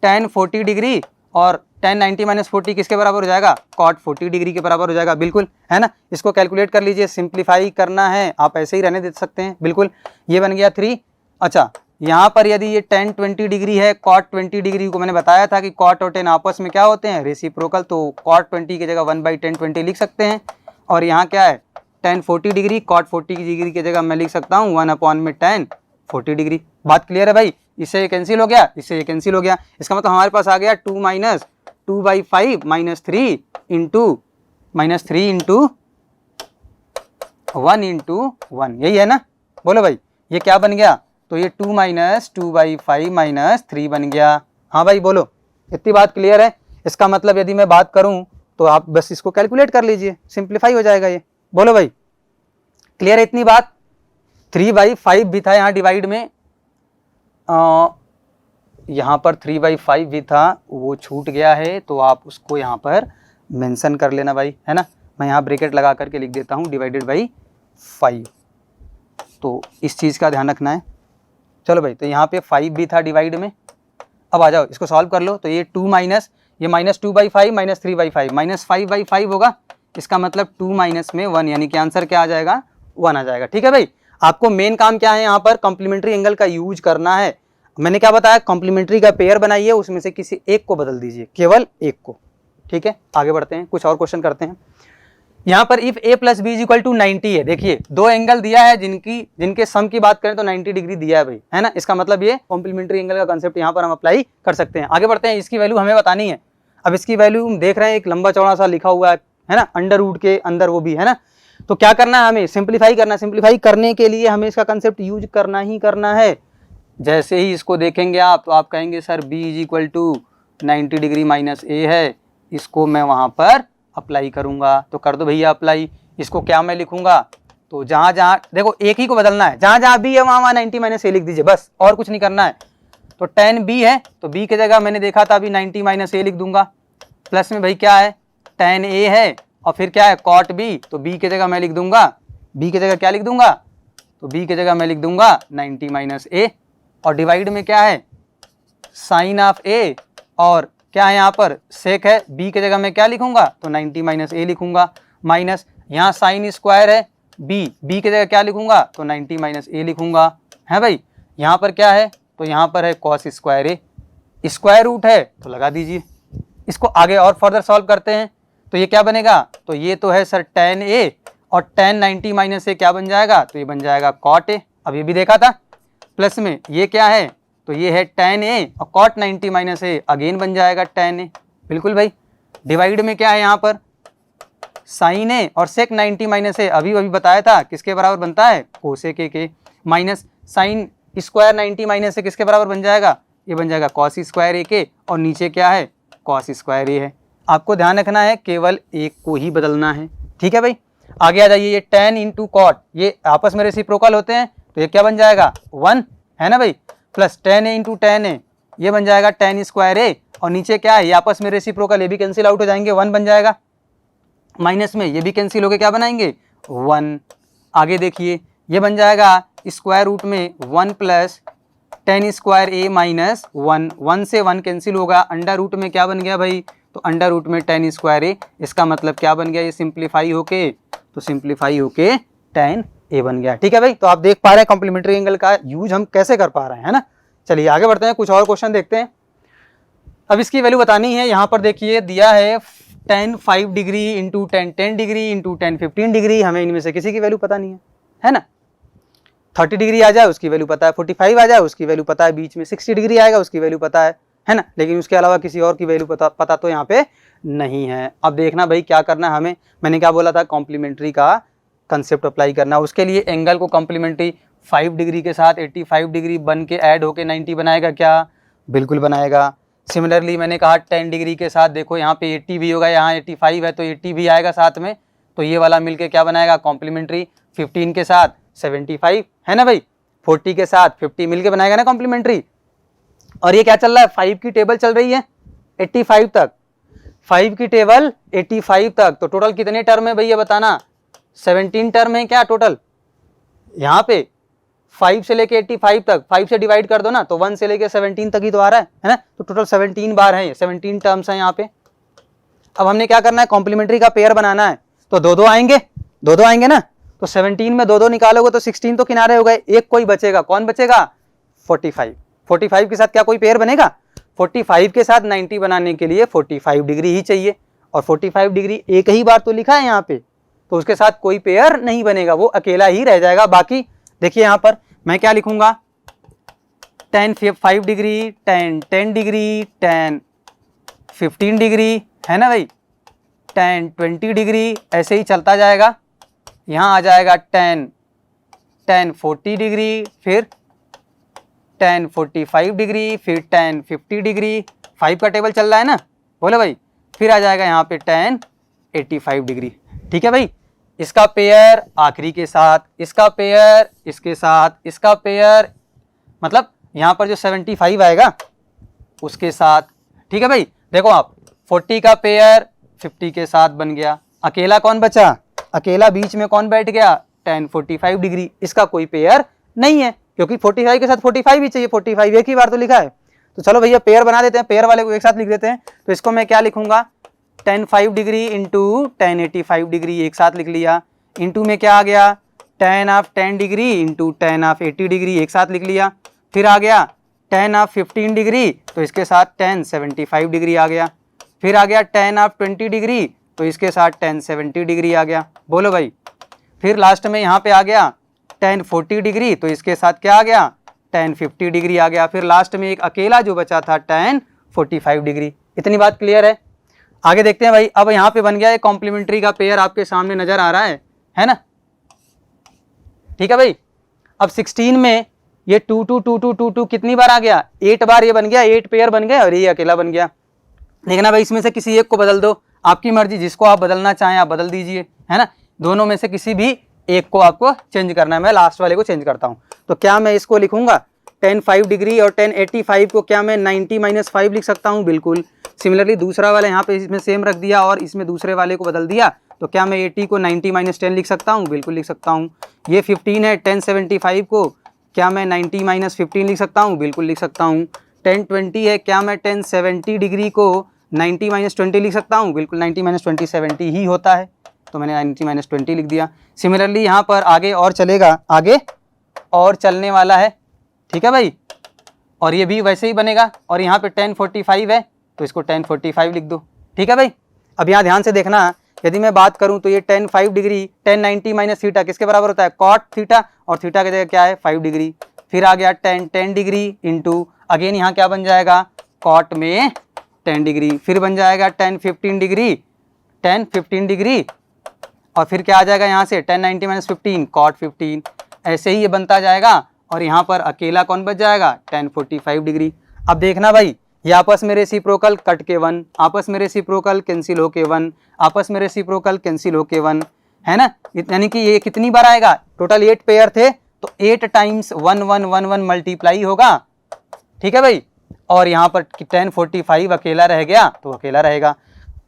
tan 40 डिग्री, और tan 90 माइनस 40 किसके बराबर हो जाएगा, cot 40 डिग्री के बराबर हो जाएगा, बिल्कुल, है ना, इसको कैलकुलेट कर लीजिए, सिंप्लीफाई करना है, आप ऐसे ही रहने दे सकते हैं, बिल्कुल, ये बन गया 3। अच्छा, यहाँ पर यदि ये tan 20 डिग्री है, cot 20 डिग्री को मैंने बताया था कि cot और tan आपस में क्या होते हैं, रेसिप्रोकल, तो cot 20 की जगह 1/tan 20 लिख सकते हैं, और यहाँ क्या है tan 40 डिग्री, cot 40 डिग्री की जगह मैं लिख सकता हूँ 1 में tan 40 डिग्री, बात क्लियर है भाई, इससे ये कैंसिल हो गया, इससे ये कैंसिल हो गया, इसका मतलब हमारे पास आ गया 2 माइनस 2/5 माइनस 3 इंटू 1 इंटू 1, यही है ना, बोलो भाई, ये क्या बन गया, तो ये 2 माइनस 2/5 माइनस 3 बन गया, हाँ भाई बोलो, इतनी बात क्लियर है, इसका मतलब यदि मैं बात करूं तो आप बस इसको कैलकुलेट कर लीजिए, सिंप्लीफाई हो जाएगा ये, बोलो भाई, क्लियर है इतनी बात, 3/5 भी था यहाँ डिवाइड में, यहाँ पर 3/5 भी था, वो छूट गया है, तो आप उसको यहाँ पर मेंशन कर लेना भाई, है ना, मैं यहाँ ब्रैकेट लगा करके लिख देता हूँ डिवाइडेड बाई 5, तो इस चीज़ का ध्यान रखना है। चलो भाई, तो यहाँ पे 5 भी था डिवाइड में, अब आ जाओ इसको सॉल्व कर लो, तो ये 2 माइनस, ये माइनस 2/5 माइनस 3/5 माइनस 5/5 होगा, इसका मतलब 2 माइनस में 1, यानी कि आंसर क्या आ जाएगा 1 आ जाएगा, ठीक है भाई। आपको मेन काम क्या है, यहाँ पर कॉम्प्लीमेंट्री एंगल का यूज करना है, मैंने क्या बताया, कॉम्प्लीमेंट्री का पेयर बनाइए, उसमें से किसी एक को बदल दीजिए, केवल एक को, ठीक है। आगे बढ़ते हैं, कुछ और क्वेश्चन करते हैं। यहाँ पर if a plus b is equal to 90 है, देखिए दो एंगल दिया है जिनके सम की बात करें तो 90 डिग्री दिया है भाई, है ना, इसका मतलब ये कॉम्प्लीमेंट्री एंगल का कंसेप्ट यहाँ पर हम अप्लाई कर सकते हैं। आगे बढ़ते हैं, इसकी वैल्यू हमें बतानी है, अब इसकी वैल्यू हम देख रहे हैं, एक लंबा चौड़ा सा लिखा हुआ है ना, अंडर रूट के अंदर वो भी, है ना, तो क्या करना है हमें, सिंप्लीफाई करना है, सिंप्लीफाई करने के लिए हमें इसका कंसेप्ट यूज करना ही करना है। जैसे ही इसको देखेंगे आप, तो आप कहेंगे sir b is equal to 90 degree minus a है, इसको मैं वहाँ पर अप्लाई करूँगा, तो कर दो भैया अप्लाई। इसको क्या मैं लिखूंगा, तो जहाँ जहाँ देखो एक ही को बदलना है, जहाँ जहाँ b है वहाँ 90 माइनस a लिख दीजिए, बस और कुछ नहीं करना है। तो tan b है, तो b की जगह मैंने देखा था अभी 90 माइनस a लिख दूंगा, प्लस में भाई क्या है tan a है, और फिर क्या है cot b, तो b की जगह मैं लिख दूंगा, b की जगह क्या लिख दूंगा, तो b की जगह मैं लिख दूंगा 90 माइनस a, और डिवाइड में क्या है साइन ऑफ a, और क्या है यहाँ पर सेक है, b की जगह मैं क्या लिखूंगा, तो 90 माइनस a लिखूंगा, माइनस यहाँ साइन स्क्वायर है b की जगह क्या लिखूंगा, तो 90 माइनस a लिखूंगा, है भाई। यहाँ पर क्या है, तो यहाँ पर है cos square a, square root है तो लगा दीजिए। इसको आगे और फर्दर सॉल्व करते हैं, तो ये क्या बनेगा, तो ये तो है सर tan a, और tan 90 माइनस a क्या बन जाएगा, तो ये बन जाएगा cot a, अब ये भी देखा था, प्लस में ये क्या है, तो ये है tan a, और cot 90 माइनस a अगेन बन जाएगा tan a, बिल्कुल भाई। डिवाइड में क्या है यहाँ पर साइन a, और सेक 90 माइनस a अभी बताया था किसके बराबर बनता है, कोसेक a के, minus sine square 90 minus a किसके बराबर बन जाएगा, ये बन जाएगा कॉस स्क्वायर a के, और नीचे क्या है कॉस स्क्वायर a है। आपको ध्यान रखना है केवल एक को ही बदलना है, ठीक है भाई। आगे आ जाइए, ये tan इंटू कॉट, ये आपस में रेसिप्रोकल होते हैं, तो ये क्या बन जाएगा 1, है ना भाई, plus tan a into tan a, ये बन जाएगा tan स्क्वायर a, और नीचे क्या है ये आपस में रेसिप्रोकल, ये भी कैंसिल आउट हो जाएंगे, 1 बन जाएगा, माइनस में ये भी कैंसिल होकर क्या बनाएंगे 1। आगे देखिए, ये बन जाएगा स्क्वायर रूट में 1 प्लस टेन स्क्वायर ए माइनस 1, 1 से 1 कैंसिल होगा, अंडर रूट में क्या बन गया भाई, तो अंडर रूट में टेन स्क्वायर ए, इसका मतलब क्या बन गया, ये सिंप्लीफाई होके, तो सिंप्लीफाई होके टेन ए बन गया। ठीक है भाई, तो आप देख पा रहे हैं कॉम्प्लीमेंट्री एंगल का यूज हम कैसे कर पा रहे हैं, है ना। चलिए आगे बढ़ते हैं, कुछ और क्वेश्चन देखते हैं। अब इसकी वैल्यू बतानी है, यहाँ पर देखिए दिया है tan 5 degree into tan 10 degree into tan 15 degree, हमें इनमें से किसी की वैल्यू पता नहीं है ना। 30 डिग्री आ जाए उसकी वैल्यू पता है, 45 आ जाए उसकी वैल्यू पता है, बीच में 60 डिग्री आएगा उसकी वैल्यू पता है ना, लेकिन उसके अलावा किसी और की वैल्यू पता तो यहाँ पे नहीं है। अब देखना भाई क्या करना है हमें, मैंने क्या बोला था, कॉम्प्लीमेंट्री का कंसेप्ट अप्लाई करना। उसके लिए एंगल को कॉम्प्लीमेंट्री 5 डिग्री के साथ 85 डिग्री बन के ऐड होके 90 बनाएगा क्या, बिल्कुल बनाएगा। सिमिलरली मैंने कहा 10 डिग्री के साथ देखो यहाँ पे 80 भी होगा, यहाँ 85 है तो 80 भी आएगा साथ में, तो ये वाला मिलके क्या बनाएगा कॉम्प्लीमेंट्री। 15 के साथ 75 है ना भाई, 40 के साथ 50 मिलके बनाएगा ना कॉम्प्लीमेंट्री। और ये क्या चल रहा है, 5 की टेबल चल रही है 85 तक, 5 की टेबल 85 तक, तो टोटल कितने टर्म है भैया बताना, 17 टर्म है क्या टोटल। यहाँ पे 5 से लेके 85 तक 5 से डिवाइड कर दो ना, तो 1 से लेके 17 तक ही तो आ रहा है ना, तो टोटल 17 बार है, 17 टर्म्स हैं यहाँ पे। अब हमने क्या करना है, कॉम्प्लीमेंट्री का पेयर बनाना है, तो दो दो आएंगे ना, तो 17 में दो निकालोगे तो 16 तो किनारे हो गए, एक कोई बचेगा, कौन बचेगा 45। 45 के साथ क्या कोई पेयर बनेगा, 45 के साथ 90 बनाने के लिए 45 डिग्री ही चाहिए, और 45 डिग्री एक ही बार तो लिखा है यहाँ पे, तो उसके साथ कोई पेयर नहीं बनेगा, वो अकेला ही रह जाएगा। बाकी देखिए यहाँ पर मैं क्या लिखूंगा, tan 5 degree, tan 10 degree, tan 15 degree, है ना भाई, tan 20 डिग्री, ऐसे ही चलता जाएगा। यहाँ आ जाएगा tan 40 डिग्री, फिर tan 45 डिग्री, फिर tan 50 डिग्री, 5 का टेबल चल रहा है ना, बोले भाई, फिर आ जाएगा यहाँ पे tan 85 डिग्री। ठीक है भाई, इसका पेयर आखिरी के साथ, इसका पेयर इसके साथ, इसका पेयर मतलब यहाँ पर जो 75 आएगा उसके साथ। ठीक है भाई, देखो आप 40 का पेयर 50 के साथ बन गया, अकेला कौन बचा, अकेला बीच में कौन बैठ गया, tan 45 डिग्री, इसका कोई पेयर नहीं है क्योंकि 45 के साथ 45 ही चाहिए, 45 एक ही बार तो लिखा है। तो चलो भैया पेयर बना देते हैं, पेयर वाले को एक साथ लिख देते हैं। तो इसको मैं क्या लिखूंगा, tan 5 degree into tan 85 degree एक साथ लिख लिया, इंटू में क्या आ गया tan of 10 degree into tan of 80 degree एक साथ लिख लिया, फिर आ गया tan ऑफ 15 डिग्री, तो इसके साथ tan 75 डिग्री आ गया, फिर आ गया tan ऑफ 20 डिग्री, तो इसके साथ tan 70 डिग्री आ गया, बोलो भाई। फिर लास्ट में यहाँ पे आ गया tan 40 डिग्री, तो इसके साथ क्या आ गया tan 50 डिग्री आ गया, फिर लास्ट में एक अकेला जो बचा था tan 45 डिग्री। इतनी बात क्लियर है। आगे देखते हैं भाई, अब यहाँ पे बन गया एक कॉम्प्लीमेंट्री का पेयर आपके सामने नजर आ रहा है ना। ठीक है भाई, अब 16 में ये 2 2 2 2 2 2 कितनी बार आ गया, 8 बार ये बन गया, 8 पेयर बन गए और ये अकेला बन गया। देखना भाई, इसमें से किसी एक को बदल दो, आपकी मर्जी, जिसको आप बदलना चाहें आप बदल दीजिए, है ना। दोनों में से किसी भी एक को आपको चेंज करना है, मैं लास्ट वाले को चेंज करता हूँ। तो क्या मैं इसको लिखूंगा tan 5 डिग्री और tan 85 को क्या मैं 90 - 5 लिख सकता हूँ, बिल्कुल। सिमिलरली दूसरा वाला यहाँ पे इसमें सेम रख दिया और इसमें दूसरे वाले को बदल दिया, तो क्या मैं 80 को 90 - 10 लिख सकता हूँ, बिल्कुल लिख सकता हूँ। ये 15 है, tan 75 को क्या मैं 90 - 15 लिख सकता हूँ, बिल्कुल लिख सकता हूँ। tan 20 है, क्या मैं tan 70 डिग्री को 90 - 20 लिख सकता हूँ, बिल्कुल 90 - 20 70 ही होता है, तो मैंने 90 - 20 लिख दिया। सिमिलरली यहाँ पर आगे और चलेगा, आगे और चलने वाला है, ठीक है भाई, और ये भी वैसे ही बनेगा। और यहाँ पे tan 45 है, तो इसको tan 45 लिख दो, ठीक है भाई। अब यहाँ ध्यान से देखना, यदि मैं बात करूँ तो ये tan 5 डिग्री tan 90 - थीटा किसके बराबर होता है, cot थीटा, और थीटा की जगह क्या है 5 डिग्री। फिर आ गया tan 10 डिग्री इंटू अगेन यहाँ क्या बन जाएगा, cot में 10 डिग्री, फिर बन जाएगा tan 15 डिग्री, और फिर क्या आ जाएगा यहाँ से tan 90 - 15 cot 15, ऐसे ही ये बनता जाएगा। और यहाँ पर अकेला कौन बच जाएगा, tan 45 डिग्री। अब देखना भाई, ये आपस में रेसिप्रोकल कट के 1, आपस में रेसिप्रोकल कैंसिल होके 1, आपस में रेसिप्रोकल कैंसिल होके 1, है ना। यानी कि ये कितनी बार आएगा, टोटल 8 पेयर थे, तो 8 टाइम्स 1 1 1 1 मल्टीप्लाई होगा, ठीक है भाई। और यहाँ पर tan 45 अकेला रह गया, तो अकेला रहेगा।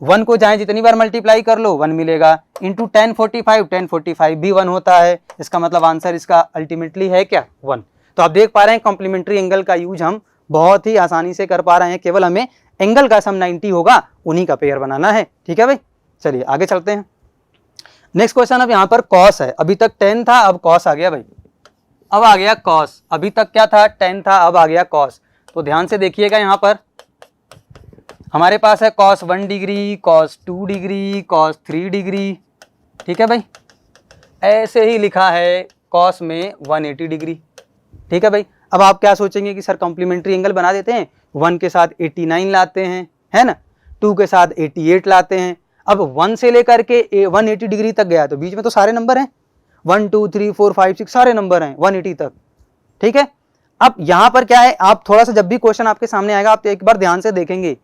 1 को चाहे जितनी बार मल्टीप्लाई कर लो 1 मिलेगा, इंटू tan 45 भी 1 होता है, इसका मतलब आंसर इसका अल्टीमेटली है क्या 1। तो आप देख पा रहे हैं कॉम्प्लीमेंट्री एंगल का यूज हम बहुत ही आसानी से कर पा रहे हैं, केवल हमें एंगल का सम 90 होगा उन्हीं का पेयर बनाना है। ठीक है भाई, चलिए आगे चलते हैं। नेक्स्ट क्वेश्चन, अब यहाँ पर कॉस है, अभी तक टेन था अब कॉस आ गया भाई, अब आ गया कॉस। अभी तक क्या था, टेन था, अब आ गया कॉस। तो ध्यान से देखिएगा, यहाँ पर हमारे पास है cos 1 degree, cos 2 degree, cos 3 degree. ठीक है भाई, ऐसे ही लिखा है कॉस में 180 डिग्री। ठीक है भाई, अब आप क्या सोचेंगे कि सर कॉम्प्लीमेंट्री एंगल बना देते हैं, 1 के साथ 89 लाते हैं, है ना, 2 के साथ 88 लाते हैं। अब 1 से लेकर के 180 डिग्री तक गया तो बीच में तो सारे नंबर हैं, 1 2 3 4 5 6 सारे नंबर हैं 180 तक। ठीक है, अब यहाँ पर क्या है, आप थोड़ा सा जब भी क्वेश्चन आपके सामने आएगा आप एक बार ध्यान से देखेंगे,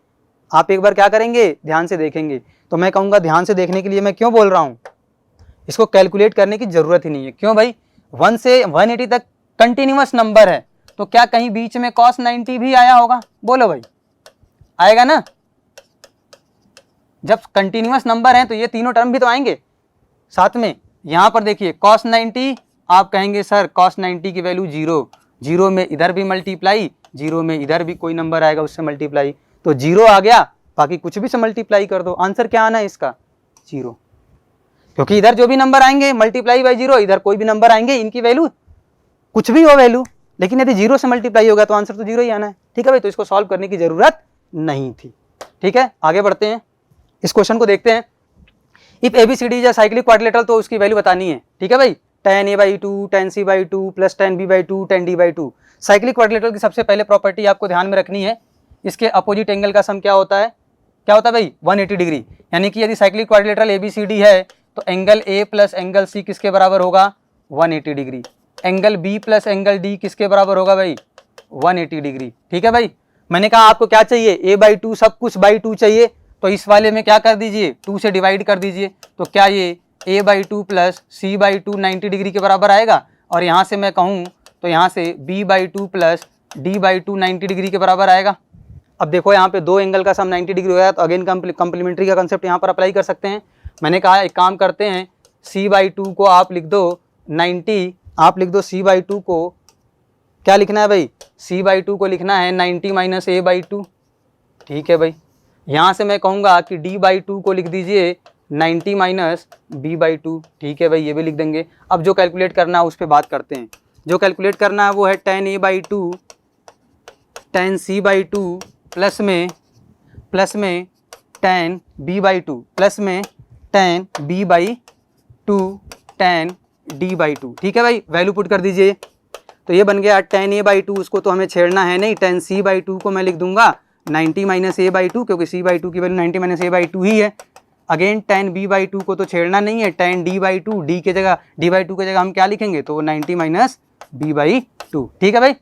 आप एक बार क्या करेंगे, ध्यान से देखेंगे। तो मैं कहूँगा ध्यान से देखने के लिए मैं क्यों बोल रहा हूँ, इसको कैलकुलेट करने की जरूरत ही नहीं है। क्यों भाई, 1 से 180 तक कंटिन्यूअस नंबर है, तो क्या कहीं बीच में cos 90 भी आया होगा, बोलो भाई, आएगा ना। जब कंटिन्यूअस नंबर है तो ये तीनों टर्म भी तो आएंगे साथ में। यहां पर देखिए cos 90, आप कहेंगे सर cos 90 की वैल्यू 0, 0 में इधर भी मल्टीप्लाई, 0 में इधर भी कोई नंबर आएगा उससे मल्टीप्लाई, तो 0 आ गया, बाकी कुछ भी से मल्टीप्लाई कर दो। आंसर क्या आना है इसका, 0, क्योंकि इधर जो भी नंबर आएंगे मल्टीप्लाई बाई 0, इधर कोई भी नंबर आएंगे इनकी वैल्यू कुछ भी हो वैल्यू, लेकिन यदि 0 से मल्टीप्लाई होगा तो आंसर तो 0 ही आना है। ठीक है भाई, तो इसको सॉल्व करने की जरूरत नहीं थी। ठीक है, आगे बढ़ते हैं, इस क्वेश्चन को देखते हैं। If ABCD is a cyclic quadrilateral, तो उसकी वैल्यू बतानी है। ठीक है भाई, tan A/2 tan C/2 plus tan B/2 tan D/2। Cyclic quadrilateral की सबसे पहले प्रॉपर्टी आपको ध्यान में रखनी है, इसके अपोजिट एंगल का सम क्या होता है, क्या होता है भाई, 180 डिग्री। यानी कि यदि साइक्लिक क्वाड्रिलेटरल ABCD है तो angle A plus angle C किसके बराबर होगा, 180 degree. Angle B plus angle D किसके बराबर होगा भाई, 180 डिग्री। ठीक है भाई, मैंने कहा आपको क्या चाहिए, A/2 सब कुछ बाई 2 चाहिए, तो इस वाले में क्या कर दीजिए, 2 से डिवाइड कर दीजिए। तो क्या ये A/2 प्लस C/2 90 डिग्री के बराबर आएगा, और यहाँ से मैं कहूँ तो यहाँ से B/2 प्लस D/2 90 डिग्री के बराबर आएगा। अब देखो यहाँ पे दो एंगल का सम 90 डिग्री हो गया, तो अगेन कॉम्प्लीमेंट्री का कंसेप्ट यहाँ पर अप्लाई कर सकते हैं। मैंने कहा एक काम करते हैं, C/2 को आप लिख दो 90, आप लिख दो C/2 को, क्या लिखना है भाई, C/2 को लिखना है 90 माइनस A/2। ठीक है भाई, यहाँ से मैं कहूँगा कि D/2 को लिख दीजिए 90 माइनस B/2। ठीक है भाई, ये भी लिख देंगे। अब जो कैलकुलेट करना है उस पर बात करते हैं। जो कैलकुलेट करना है वो है tan A/2 tan C/2 plus में tan B/2 प्लस में tan B/2 tan D/2। ठीक है भाई, वैल्यू पुट कर दीजिए, तो ये बन गया tan A/2, उसको तो हमें छेड़ना है नहीं, tan C/2 को मैं लिख दूंगा 90 माइनस A/2, क्योंकि C/2 की वैल्यू 90 माइनस A/2 ही है। अगेन tan B/2 को तो छेड़ना नहीं है, tan D/2, D के जगह D/2 के जगह हम क्या लिखेंगे, तो 90 माइनस B/2। ठीक है भाई,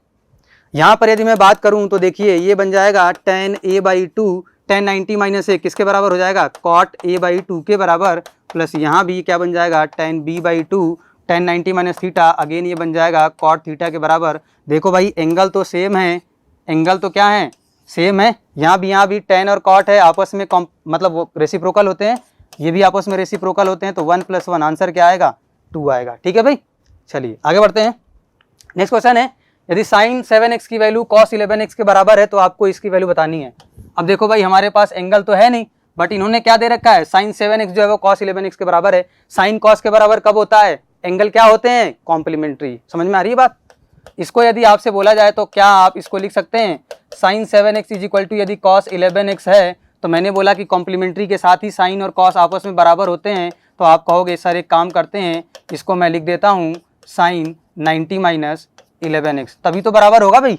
यहाँ पर यदि मैं बात करूँ तो देखिए ये बन जाएगा tan A/2 tan 90 minus A किसके बराबर हो जाएगा, cot A/2 के बराबर, प्लस यहाँ भी क्या बन जाएगा tan B/2 tan 90 minus theta, again ये बन जाएगा cot थीटा के बराबर। देखो भाई एंगल तो सेम है, एंगल तो क्या है, सेम है। यहाँ भी tan और cot है, आपस में मतलब वो रेसिप्रोकल होते हैं, ये भी आपस में रेसिप्रोकल होते हैं, तो 1 + 1 आंसर क्या आएगा, 2 आएगा। ठीक है भाई, चलिए आगे बढ़ते हैं। नेक्स्ट क्वेश्चन है, यदि sin 7x की वैल्यू cos 11x के बराबर है तो आपको इसकी वैल्यू बतानी है। अब देखो भाई हमारे पास एंगल तो है नहीं, बट इन्होंने क्या दे रखा है, sin 7x जो है वो cos 11x के बराबर है। sin cos के बराबर कब होता है, एंगल क्या होते हैं, कॉम्प्लीमेंट्री। समझ में आ रही है बात। इसको यदि आपसे बोला जाए तो क्या आप इसको लिख सकते हैं, sin 7x = यदि cos 11x है, तो मैंने बोला कि कॉम्प्लीमेंट्री के साथ ही साइन और cos आपस में बराबर होते हैं, तो आप कहोगे सर एक काम करते हैं, इसको मैं लिख देता हूँ sin 90 माइनस 11x, तभी तो बराबर होगा भाई।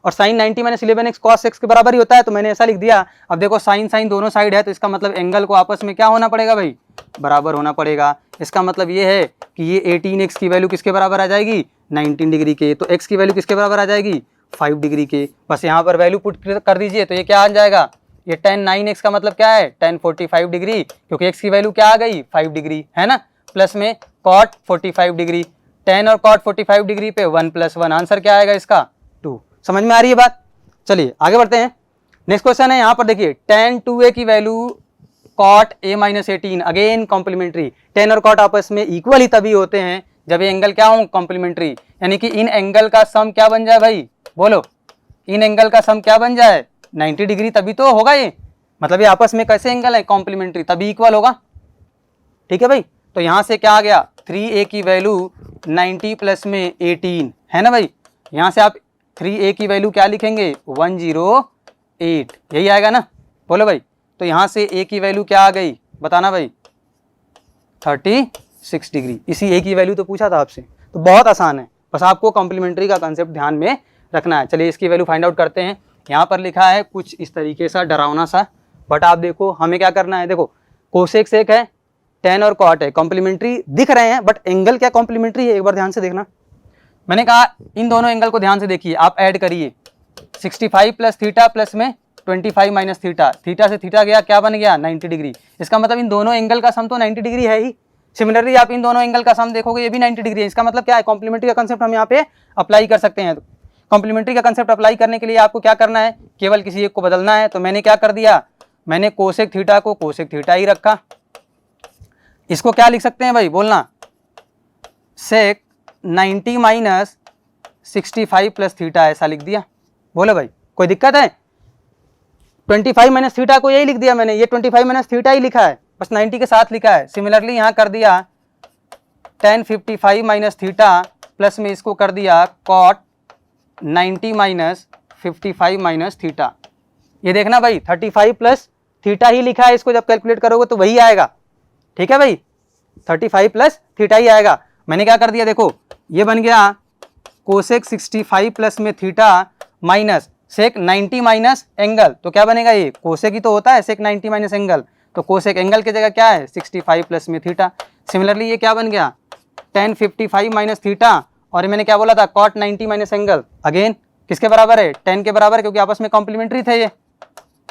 और sin 90 minus 11x cos x के बराबर ही होता है, तो मैंने ऐसा लिख दिया। अब देखो sin दोनों साइड है, तो इसका मतलब एंगल को आपस में क्या होना पड़ेगा भाई, बराबर होना पड़ेगा। इसका मतलब ये है कि ये 18x की वैल्यू किसके बराबर आ जाएगी, 19 डिग्री के, तो x की वैल्यू किसके बराबर आ जाएगी, 5 डिग्री के। बस यहाँ पर वैल्यू पुट कर दीजिए, तो ये क्या आ जाएगा, ये tan 9x का मतलब क्या है, tan 45 डिग्री, क्योंकि x की वैल्यू क्या आ गई, 5 डिग्री है ना, प्लस में cot 45 डिग्री, tan और cot 45 डिग्री पे 1 + 1 आंसर क्या आएगा इसका, 2। समझ में आ रही है बात। चलिए आगे बढ़ते हैं। नेक्स्ट क्वेश्चन है, यहाँ पर देखिए tan 2a की value cot a - 18, again complementary. tan और cot आपस में इक्वल ही तभी होते हैं जब ये एंगल क्या हो कॉम्प्लीमेंट्री, यानी कि इन एंगल का सम क्या बन जाए भाई, बोलो इन एंगल का सम क्या बन जाए 90 डिग्री, तभी तो होगा ये, मतलब ये आपस में कैसे एंगल है कॉम्प्लीमेंट्री, तभी इक्वल होगा। ठीक है भाई, तो यहाँ से क्या आ गया 3a की वैल्यू 90 प्लस में 18 है ना भाई, यहाँ से आप 3a की वैल्यू क्या लिखेंगे 108, यही आएगा ना, बोलो भाई। तो यहाँ से a की वैल्यू क्या आ गई बताना भाई 36 डिग्री, इसी a की वैल्यू तो पूछा था आपसे, तो बहुत आसान है, बस आपको कॉम्प्लीमेंट्री का कंसेप्ट ध्यान में रखना है। चलिए इसकी वैल्यू फाइंड आउट करते हैं। यहाँ पर लिखा है कुछ इस तरीके सा डरावना सा, बट आप देखो हमें क्या करना है, देखो कोसेक सेक है, टेन और कॉट है, कॉम्प्लीमेंट्री दिख रहे हैं, बट एंगल क्या कॉम्प्लीमेंट्री है एक बार ध्यान से देखना। मैंने कहा इन दोनों एंगल को ध्यान से देखिए, आप ऐड करिए 65 प्लस थीटा प्लस में 25 माइनस थीटा, थीटा से थीटा गया क्या बन गया 90 डिग्री, इसका मतलब इन दोनों एंगल का सम तो 90 डिग्री है ही। सिमिलरली आप इन दोनों एंगल का सम देखोगे ये भी 90 डिग्री है, इसका मतलब क्या है कॉम्प्लीमेंट्री का कंसेप्ट हम यहाँ पे अप्लाई कर सकते हैं। कॉम्प्लीमेंट्री का कंसेप्ट अप्लाई करने के लिए आपको क्या करना है, केवल किसी एक को बदलना है। तो मैंने क्या कर दिया, मैंने कोसेक थीटा को कोसेक थीटा ही रखा, इसको क्या लिख सकते हैं भाई बोलना, सेक 90 माइनस 65 प्लस थीटा, ऐसा लिख दिया। बोलो भाई कोई दिक्कत है, 25 माइनस थीटा को यही लिख दिया मैंने, ये 25 माइनस थीटा ही लिखा है, बस 90 के साथ लिखा है। सिमिलरली यहाँ कर दिया tan 55 माइनस थीटा प्लस में इसको कर दिया कॉट 90 माइनस 55 माइनस थीटा, ये देखना भाई 35 प्लस थीटा ही लिखा है, इसको जब कैलकुलेट करोगे तो वही आएगा। ठीक है भाई 35 प्लस थीटा ही आएगा। मैंने क्या कर दिया देखो, ये बन गया कोसेक 65 प्लस में theta minus sec 90 minus angle, तो क्या बनेगा ये कोसेक ही तो होता है सेक 90 माइनस एंगल, तो कोसेक एंगल की जगह क्या है 65 प्लस में थीटा। सिमिलरली ये क्या बन गया tan 55 माइनस थीटा, और मैंने क्या बोला था कॉट 90 माइनस एंगल, अगेन किसके बराबर है tan के बराबर है, क्योंकि आपस में कॉम्प्लीमेंट्री थे ये,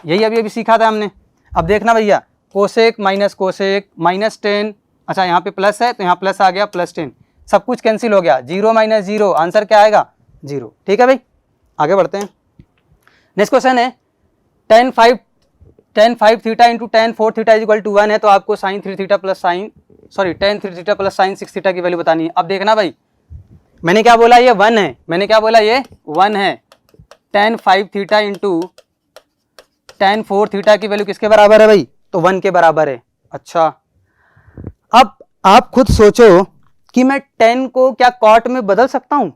यही अभी सीखा था हमने। अब देखना भैया कोसेक माइनस tan, अच्छा यहाँ पे प्लस है तो यहाँ प्लस आ गया प्लस 10, सब कुछ कैंसिल हो गया, 0 माइनस 0 आंसर क्या आएगा 0। ठीक है भाई आगे बढ़ते हैं। नेक्स्ट क्वेश्चन है tan 5 theta into tan 4 theta is equal to 1 है, तो आपको sin 3 theta plus tan 3 theta plus sin 6 theta की वैल्यू बतानी है। अब देखना भाई मैंने क्या बोला ये 1 है, मैंने क्या बोला ये 1 है, tan 5 theta into tan 4 theta की वैल्यू किसके बराबर है भाई, तो 1 के बराबर है। अच्छा अब आप खुद सोचो कि मैं tan को क्या कॉट में बदल सकता हूं,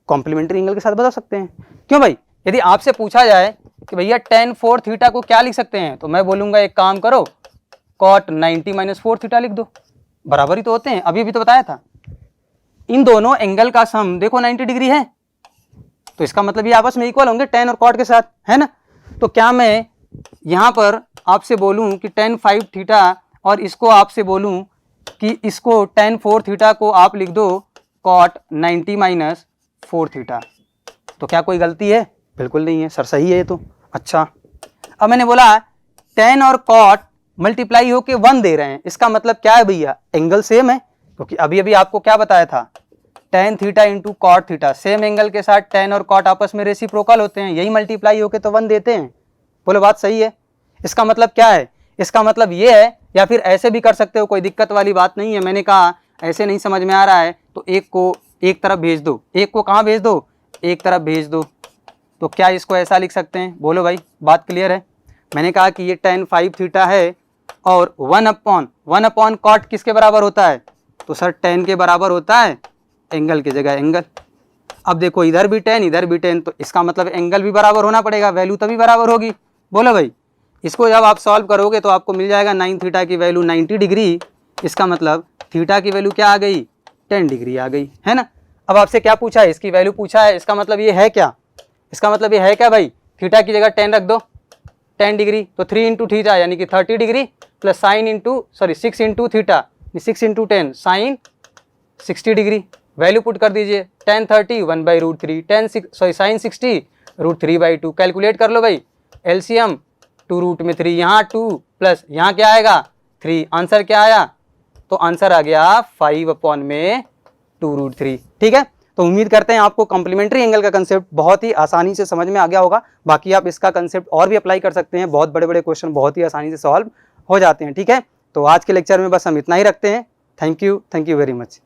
कॉम्प्लीमेंट्री एंगल के साथ बदल सकते हैं। क्यों भाई, यदि आपसे पूछा जाए कि भैया tan 4 थीटा को क्या लिख सकते हैं, तो मैं बोलूंगा एक काम करो कॉट 90 माइनस 4 थीटा लिख दो, बराबर ही तो होते हैं, अभी भी तो बताया था। इन दोनों एंगल का सम देखो 90 डिग्री है, तो इसका मतलब ये आपस में इक्वल होंगे tan और कॉट के साथ, है ना। तो क्या मैं यहाँ पर आपसे बोलूँ कि tan 5 थीटा और इसको आपसे बोलूँ कि इसको tan 4 थीटा को आप लिख दो कॉट 90 माइनस 4 थीटा, तो क्या कोई गलती है, बिल्कुल नहीं है सर, सही है ये तो। अच्छा अब मैंने बोला tan और कॉट मल्टीप्लाई होके 1 दे रहे हैं, इसका मतलब क्या है भैया एंगल सेम है, क्योंकि अभी अभी आपको क्या बताया था tan theta into cot theta, same angle के साथ tan और कॉट आपस में रेसिप्रोकल होते हैं, यही मल्टीप्लाई होके तो 1 देते हैं। बोलो बात सही है। इसका मतलब क्या है, इसका मतलब ये है, या फिर ऐसे भी कर सकते हो, कोई दिक्कत वाली बात नहीं है। मैंने कहा ऐसे नहीं समझ में आ रहा है तो एक को एक तरफ भेज दो, एक को कहाँ भेज दो, एक तरफ भेज दो, तो क्या इसको ऐसा लिख सकते हैं, बोलो भाई बात क्लियर है। मैंने कहा कि ये tan 5 थीटा है और 1 अपॉन कॉट किसके बराबर होता है, तो सर tan के बराबर होता है एंगल की जगह एंगल। अब देखो इधर भी tan इधर भी tan, तो इसका मतलब एंगल भी बराबर होना पड़ेगा, वैल्यू तभी बराबर होगी। बोलो भाई इसको जब आप सॉल्व करोगे तो आपको मिल जाएगा 9 थीटा की वैल्यू 90 डिग्री, इसका मतलब थीटा की वैल्यू क्या आ गई 10 डिग्री आ गई, है ना। अब आपसे क्या पूछा है, इसकी वैल्यू पूछा है, इसका मतलब ये है क्या, इसका मतलब ये है क्या भाई, थीटा की जगह 10 रख दो 10 डिग्री, तो 3 इंटू थीटा यानी कि 30 degree plus sine into 6 into theta 6 into 10 sine 60 degree, value put कर दीजिए tan 30 1/√3 साइन 60 √3/2, कैलकुलेट कर लो भाई एलसीएम 2√3, यहाँ 2 प्लस यहाँ क्या आएगा 3, आंसर क्या आया, तो आंसर आ गया 5/2√3। ठीक है, तो उम्मीद करते हैं आपको कॉम्प्लीमेंट्री एंगल का कंसेप्ट बहुत ही आसानी से समझ में आ गया होगा। बाकी आप इसका कंसेप्ट और भी अप्लाई कर सकते हैं, बहुत बड़े बड़े क्वेश्चन बहुत ही आसानी से सॉल्व हो जाते हैं। ठीक है, तो आज के लेक्चर में बस हम इतना ही रखते हैं। Thank you very much.